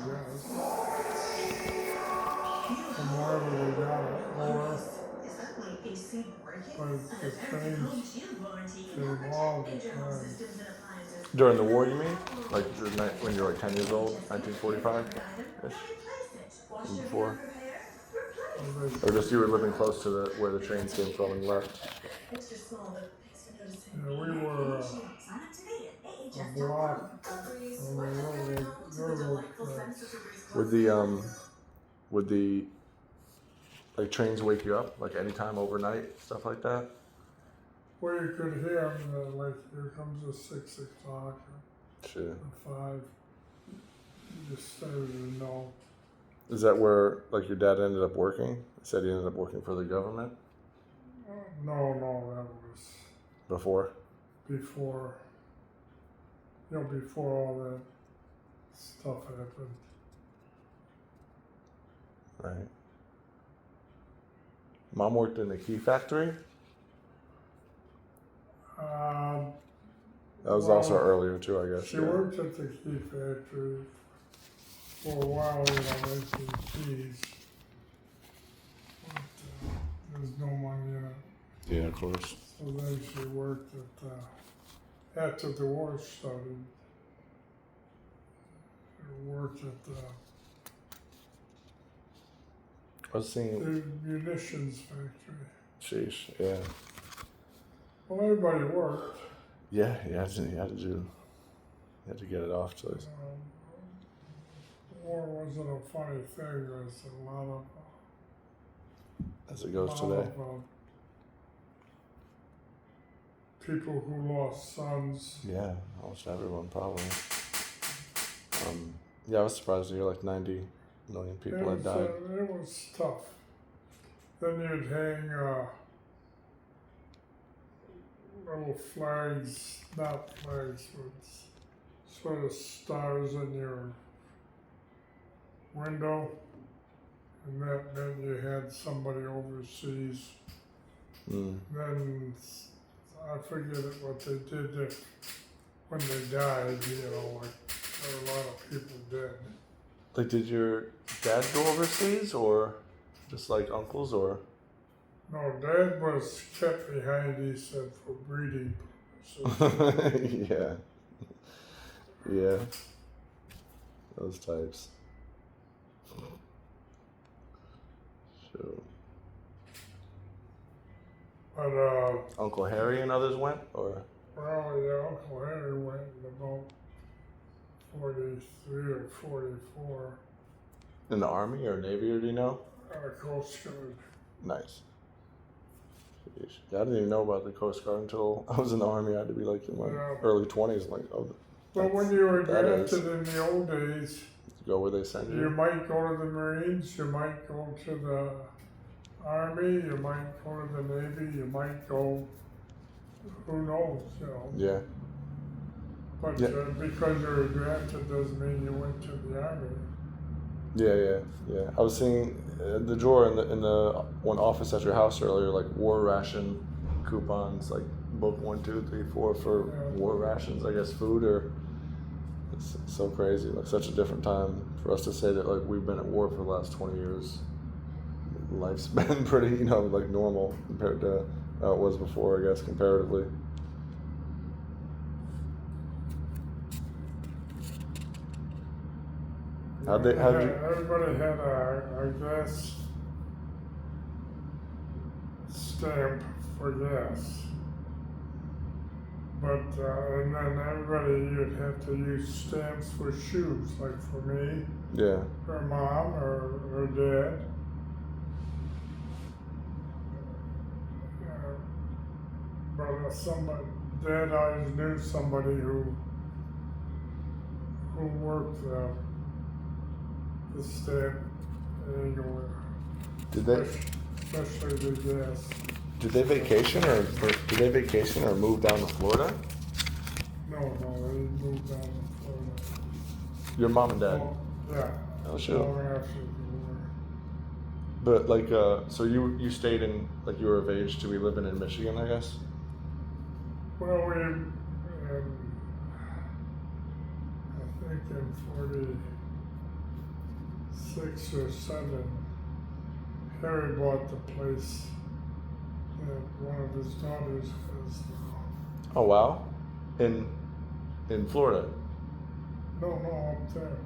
guess. From wherever they got it, or but the trains came all the time. During the war, you mean? Like when you're like 10 years old, 1945? Before? Or just you were living close to where the trains came from and left? Yeah, we were a block from the railroad tracks. Would the like trains wake you up like anytime overnight, stuff like that? Well, you could hear them, like, here comes the 6 o'clock Sure. or 5. You just started to know. Is that where like your dad ended up working? He said he ended up working for the government? No, that was Before? before all that stuff happened. Right. Mom worked in the key factory? That was also earlier too, I guess. She worked at the key factory for a while, making keys. But there's no money in it. Yeah, of course. So then she worked at, after the war started, she worked at I was seeing. the munitions factory. Sheesh, yeah. Well, everybody worked. Yeah, you had to get it off to us. War wasn't a funny thing. There's a lot of As it goes today. People who lost sons. Yeah, almost everyone probably. Yeah, I was surprised to hear like 90 million people had died. It was tough. Then you'd hang little flags, not flags, but sort of stars in your window, and that meant you had somebody overseas. Then I forget what they did when they died, like there were a lot of people dead. Like, did your dad go overseas, or just like uncles, or? No, Dad was kept behind, he said, for breeding purposes. Yeah. Those types. So. But, Uncle Harry and others went, or? Well, yeah, Uncle Harry went in about 43 or 44. In the Army or Navy, or do you know? Coast Guard. Nice. Jeez. Yeah, I didn't even know about the Coast Guard until I was in the Army. I had to be like in my early 20s. Like, oh. But when you were drafted in the old days, go where they send you. You might go to the Marines, you might go to the Army, you might go to the Navy, you might go, who knows, Yeah. But because you were drafted doesn't mean you went to the Army. Yeah. I was seeing the drawer in the one office at your house earlier, like war ration coupons, like book 1, 2, 3, 4 for war rations. I guess food, or it's so crazy. Like such a different time for us to say that like we've been at war for the last 20 years. Life's been pretty, like normal compared to how it was before. I guess comparatively. Everybody had a gas stamp for gas. But, and then you'd have to use stamps for shoes, like for me, her mom, or her dad. But Dad always knew somebody who worked the stamp anywhere. Did they? Especially the gas. Did they vacation or move down to Florida? No, they moved down to Florida. Your mom and dad? Yeah. Oh, sure. Long after the war. But like, so you stayed in, like you were of age to be living in Michigan, I guess? Well, I think in 6 or 7, Harry bought the place that one of his daughters has now. Oh wow, in Florida. No, up there.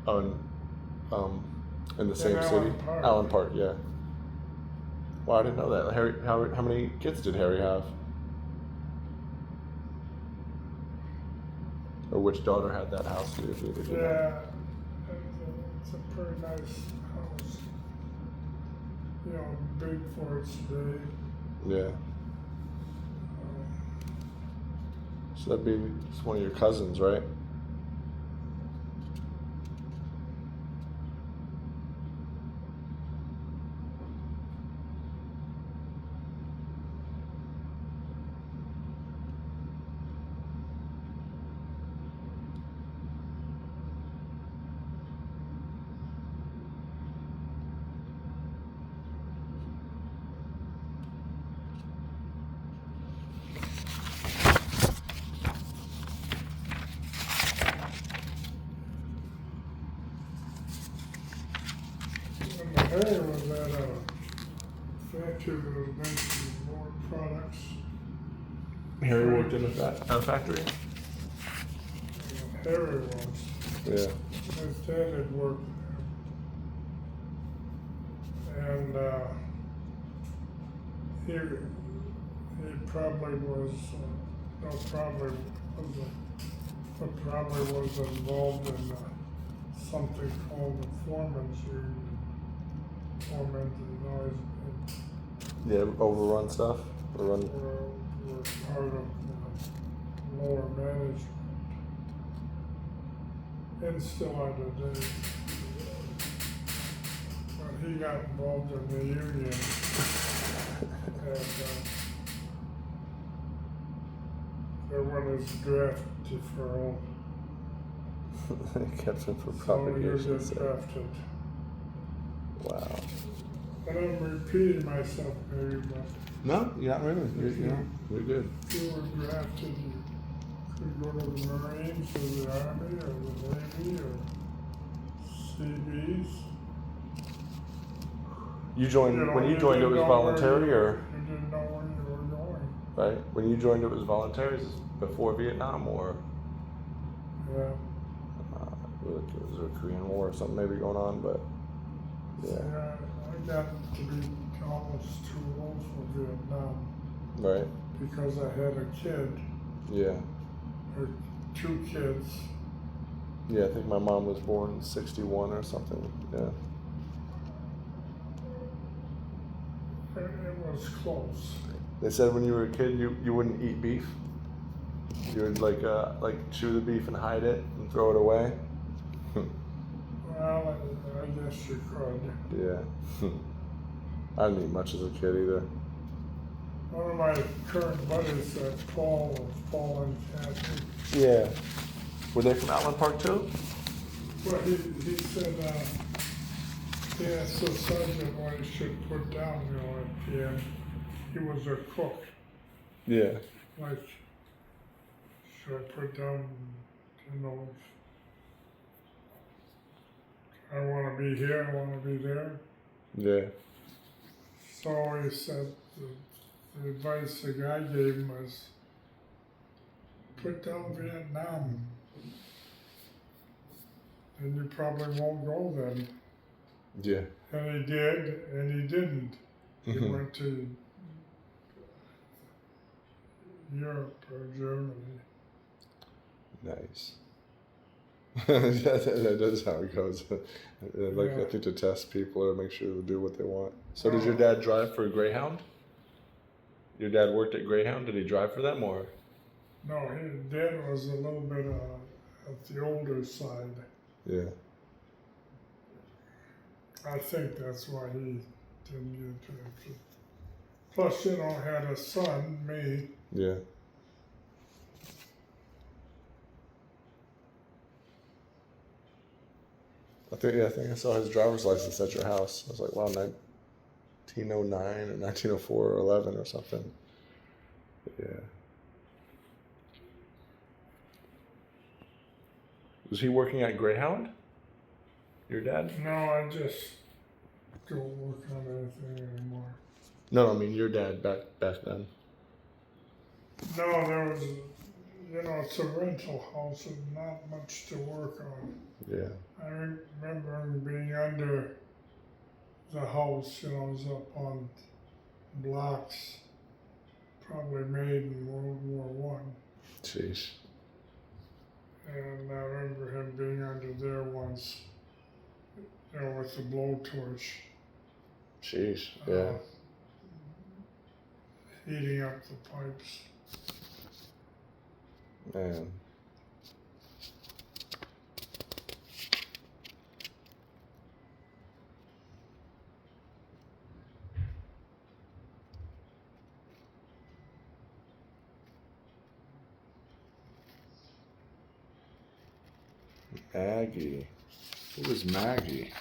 In the same city. Allen Park. Allen Park, yeah. Well, I didn't know that. Harry, how many kids did Harry have? Or which daughter had that house? Did you know? Yeah, it's a pretty nice house. You know, big for its day. Yeah. So that'd be it's one of your cousins, right? When the Harry was at a factory that was making more products, Harry worked in a factory. Harry was. Yeah. His dad had worked there. And he probably was, no, probably wasn't, but probably was involved in something called the Foreman's Union. Foreman's is always Yeah, overrun stuff. were part of lower management. And still are today. But he got involved in the union. And there was draft deferral. Kept him for So you propagation. get drafted. Wow. And I'm repeating myself maybe, but No, you're not really. You're good. if you were drafted, you could go to the Marines or the Army or the Navy or Seabees. You joined when you joined. It was voluntary, or You didn't know where you were going. right? When you joined, it was voluntary. Is this before Vietnam, or Yeah. it was a Korean War or something maybe going on? But yeah, Yeah, I got to be almost too old for Vietnam right. because I had a kid, Yeah, or 2 kids. yeah. I think my mom was born in '61 or something. Yeah. It was close. They said when you were a kid, you wouldn't eat beef. You would like chew the beef and hide it and throw it away. Well, I guess you could. Yeah. I didn't eat much as a kid either. One of my current buddies, Paul and Kathy, Yeah. Were they from Allen Park too? well, he said he asked the sergeant what he should put down, at the end. He was a cook. Yeah. Like, should I put down, I want to be here, I want to be there. Yeah. So he said the advice the guy gave him was put down Vietnam. And you probably won't go then. Yeah. And he did, and he didn't. He went to Europe or Germany. Nice. That's how it goes. I think to test people or make sure they do what they want. So did your dad drive for Greyhound? Your dad worked at Greyhound. Did he drive for them or? No, his dad was a little bit at the older side. Yeah. I think that's why he didn't get to it. Plus, had a son, me. Yeah. I think I saw his driver's license at your house. I was like, wow, 1909 or 1904 or 11 or something. Yeah. Was he working at Greyhound? Your dad? No, I just go work on anything anymore. No, I mean your dad back then. No, there was, it's a rental house and not much to work on. Yeah. I remember him being under the house, it was up on blocks, probably made in World War One. Jeez. And I remember him being under there once, with a blowtorch. Jeez. Yeah. Heating up the pipes. Man. Maggie. Who was Maggie?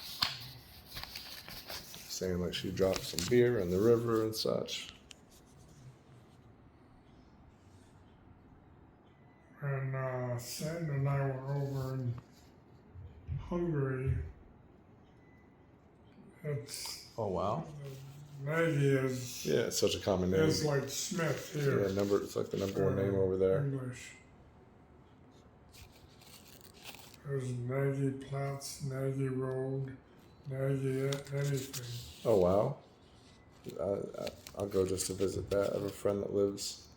Saying like she dropped some beer in the river and such. And Sam and I were over in Hungary. It's Oh wow. Maggie is Yeah, it's such a common name. is like Smith here. Yeah, it's like the number one name over there. English. There's Nagy Platz, Nagy Road, Nagy anything. Oh wow. I'll go just to visit that. I have a friend that lives.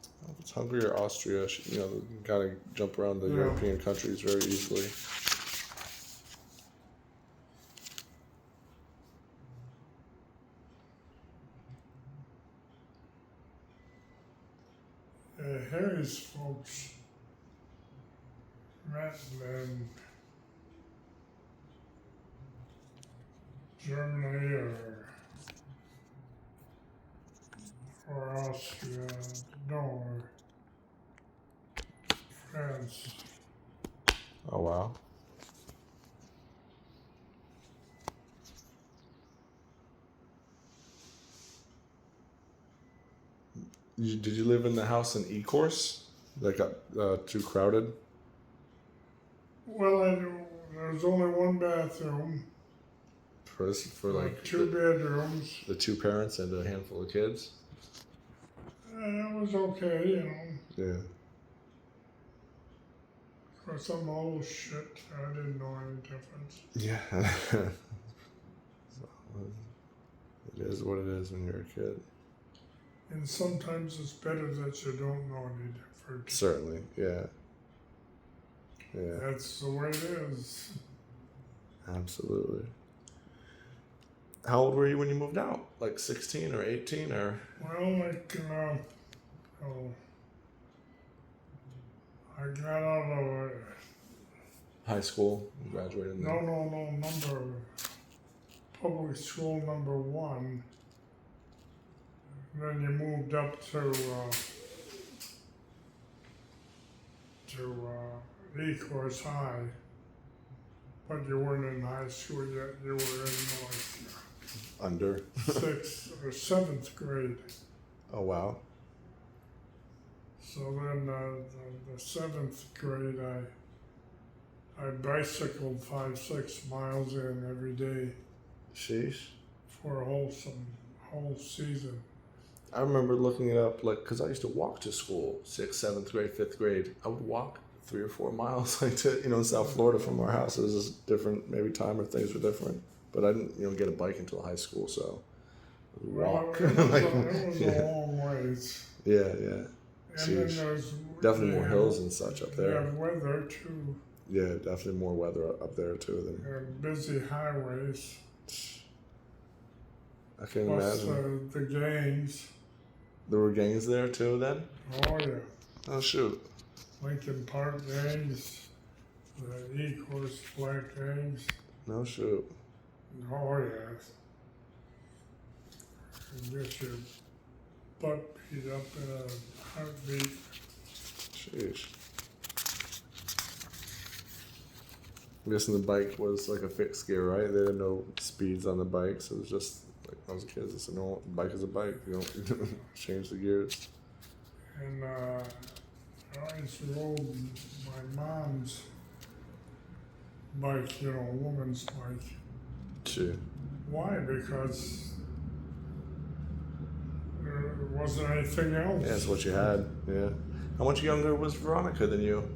I don't know if it's Hungary or Austria. You know, you can kind of jump around the European countries very easily. Harry's folks met in Germany or Austria, no, or France. Oh wow. Did you live in the house in E-Course that got too crowded? Well, there's only one bathroom. For like two bedrooms. The two parents and a handful of kids. It was okay, Yeah. For some old shit, I didn't know any difference. Yeah. So, it is what it is when you're a kid. And sometimes it's better that you don't know any different. Certainly, yeah. Yeah. That's the way it is. Absolutely. How old were you when you moved out? Like 16 or 18 or? Well, I got out of High school, you graduated then? No, public school number 1. Then you moved up to E-Course High, but you weren't in high school yet. You were in Under? 6th or 7th grade. Oh, wow. So then the 7th grade, I bicycled 5-6 miles in every day. Sheesh. For a whole season. I remember looking it up, like, because I used to walk to school, 6th, 7th grade, 5th grade. I would walk 3 or 4 miles, like, to, in South Florida from our house. It was just different, maybe time or things were different. But I didn't, get a bike until high school, so walk. Well, it was a long ways. Yeah. And then there's definitely more hills and such up there. You have weather too. Yeah, definitely more weather up there too. And busy highways. I can Plus, imagine. The gangs. There were gangs there too then? Oh yeah. Oh shoot. Lincoln Park gangs, the E-Course black gangs. No shoot. Oh yes. You get your butt beat up in a heartbeat. Sheesh. I'm guessing the bike was like a fixed gear, right? They had no speeds on the bikes. It was just like when I was a kid, it's no bike is a bike. You don't change the gears. And I always rode my mom's bike, woman's bike. Shit. Why? Because there wasn't anything else. Yeah, that's what you had. Yeah. How much younger was Veronica than you?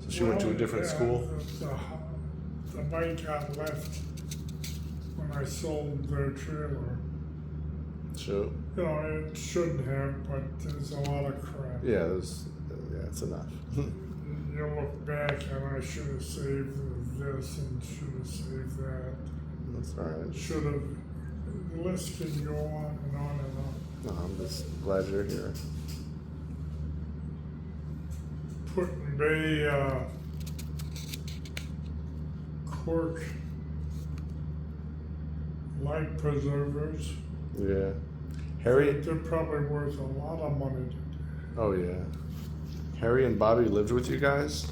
So she went to a different school? The bike got left when I sold their trailer. Sure. You know, it shouldn't have, but there's a lot of crap. Yeah, it's enough. You look back and I should have saved this and should have saved that. That's all right. Should have. The list can go on and on and on. No, I'm just glad you're here. Putting Bay cork life preservers. Yeah. Harry? They're probably worth a lot of money. Oh, yeah. Harry and Bobby lived with you guys?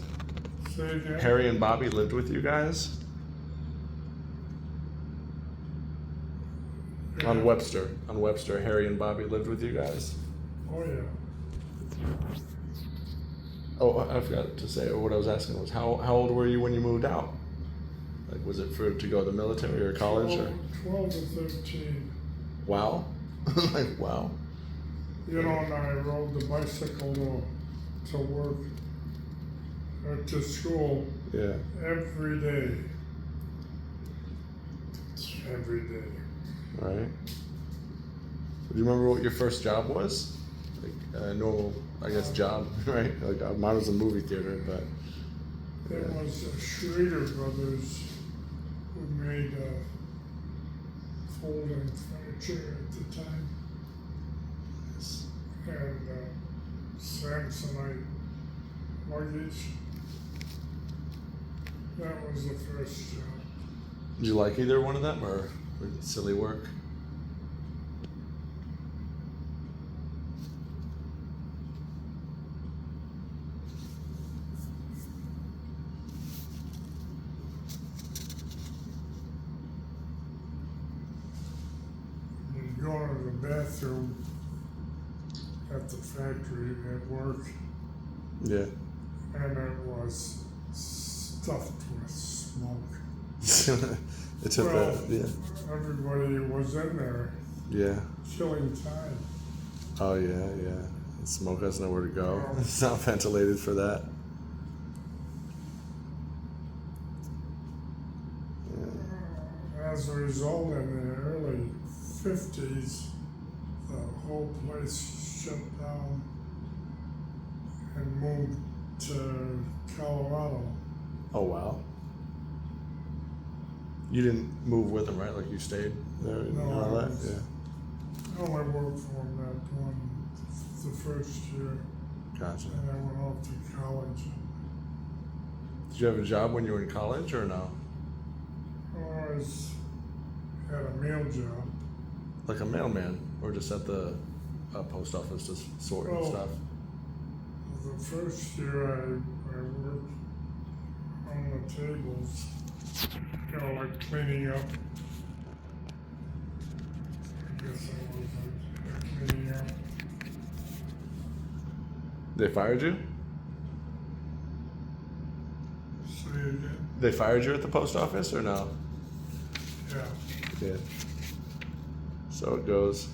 Say again? Harry and Bobby lived with you guys? Yeah. On Webster, Harry and Bobby lived with you guys? Oh, yeah. Oh, I forgot to say, what I was asking was, how old were you when you moved out? Like, was it to go to the military or college? 12 to 13. Wow. Like, wow. You know, and I rode the bicycle to work, or to school Yeah. every day. Every day. Right. Do you remember what your first job was? Like a normal, I guess, job, right? Like mine was a movie theater, but. It Yeah. was Schrader Brothers who made folding furniture at the time. And Samsonite luggage. That was the first job. Did you like either one of them, or silly work? You'd go to the bathroom at the factory at work, Yeah. and it was stuffed with smoke. It's a Well, yeah. everybody was in there, Yeah. killing time. Oh yeah, yeah. The smoke has nowhere to go. No. It's not ventilated for that. Yeah. As a result, in the early 50s, the whole place shut down and moved to Colorado. Oh wow. You didn't move with them, right? Like you stayed there and No, all I that? was- Yeah. I only worked for him that one, the first year, Gotcha. and I went off to college. Did you have a job when you were in college or no? I had a mail job. Like a mailman, or just at the post office just sorting Oh. stuff? The first year I worked on the tables, you know, like cleaning up. I guess I was cleaning up. They fired you? Say it again? They fired you at the post office or no? Yeah. Yeah. So it goes.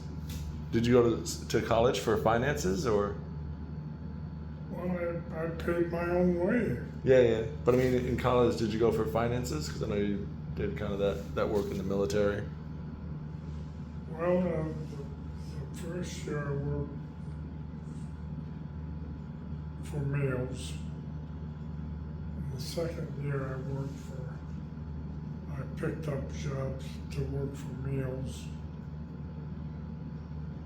Did you go to college for finances or? Well, I paid my own way. Yeah, yeah. But I mean, in college, did you go for finances? Because I know you did kind of that work in the military. Well, the first year I worked for meals. The second year I picked up jobs to work for meals.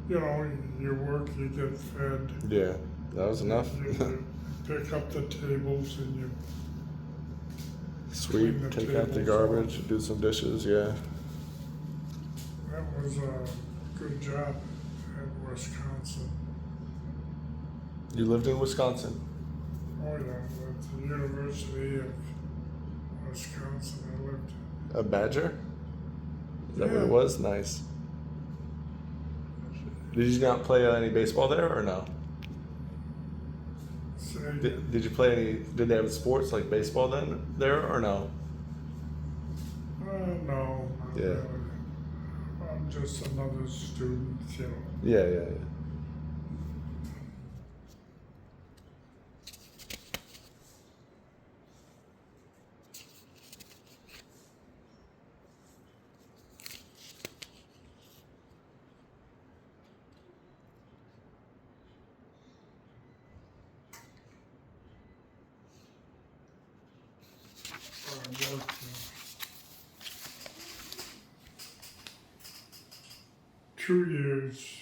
You know, you work, you get fed. Yeah, that was enough. You pick up the tables and you Sweep, clean the take out the tables garbage, do some dishes. Yeah. That was a good job at Wisconsin. You lived in Wisconsin. Oh yeah, at the University of Wisconsin I lived. A Badger? Is that what Yeah. it was? Nice. Did you not play any baseball there or no? Say, Did you play any? Did they have sports like baseball then there or no? no, not Yeah. really. I'm just another student, you know. Yeah. I worked 2 years.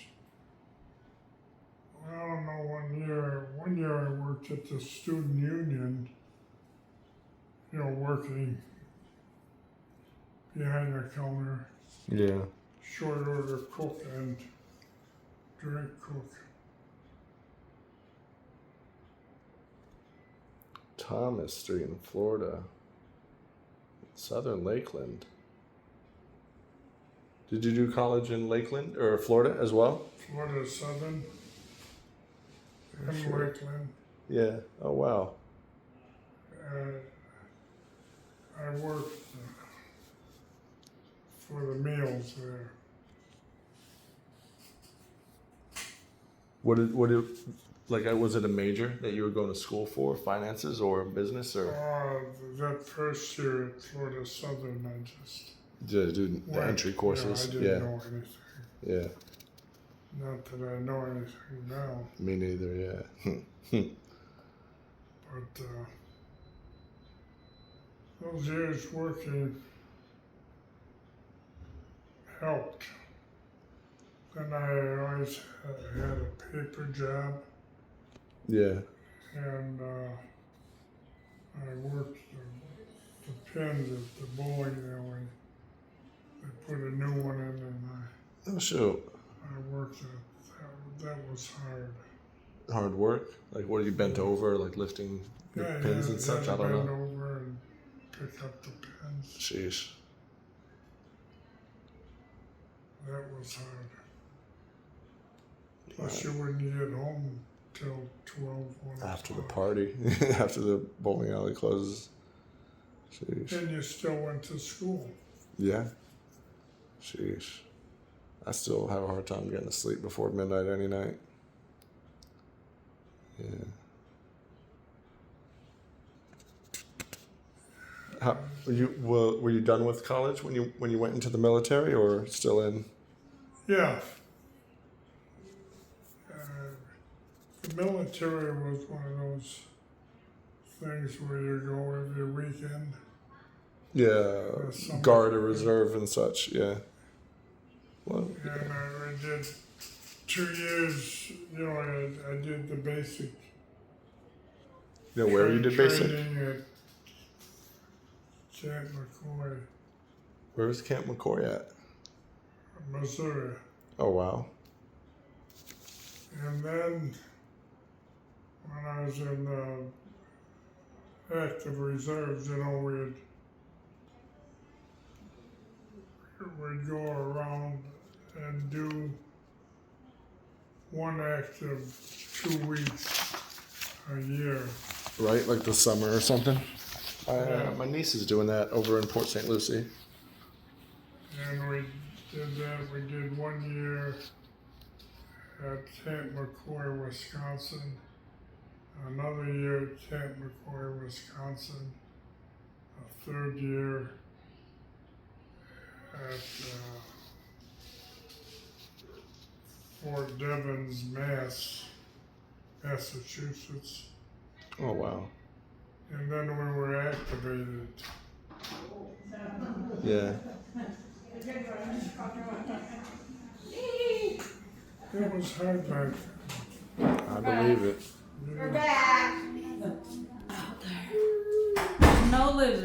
I don't know, 1 year. 1 year I worked at the student union, you know, working behind the counter, Yeah. short order cook and drink cook. Thomas Street in Florida. Southern Lakeland. Did you do college in Lakeland or Florida as well? Florida Southern and Sure. Lakeland. Yeah. Oh wow. I worked for the meals there. What did like was it a major that you were going to school for, finances or business or? That first year at Florida Southern, I just Yeah, do the went. entry courses. I didn't know anything. Yeah. Not that I know anything now, Me neither. Yeah. but those years working helped. Then I always had a paper job, Yeah. and I worked the pins at the bowling alley. They put a new one in, and Oh shoot. I worked at that was hard. Hard work. Like what are you bent over, like lifting the pins and such? I don't bend know. over and pick up the pins. Sheesh. That was hard. Plus, you wouldn't get home till 12, 1 After the o'clock. party, after the bowling alley closes. Sheesh. And you still went to school. Yeah. Sheesh. I still have a hard time getting to sleep before midnight any night. Yeah. How were you done with college when you went into the military or still in? Yeah. The military was one of those things where you go every weekend. Yeah, Summer. guard or reserve and such. Yeah. Well, And I did 2 years, you know, I did the basic. you know where you did basic? Training at Camp McCoy, Where was Camp McCoy at? Missouri. Oh wow. And then when I was in active reserves, you know, we'd go around and do one active 2 weeks a year. Right, like the summer or something. Yeah. My niece is doing that over in Port St. Lucie. And we did that. We did 1 year at Camp McCoy, Wisconsin. Another year at Camp McCoy, Wisconsin. A third year at Fort Devens, Massachusetts. Oh wow. And then we were activated. Yeah. It was hard back then. I believe it. You We're know. back. No loser.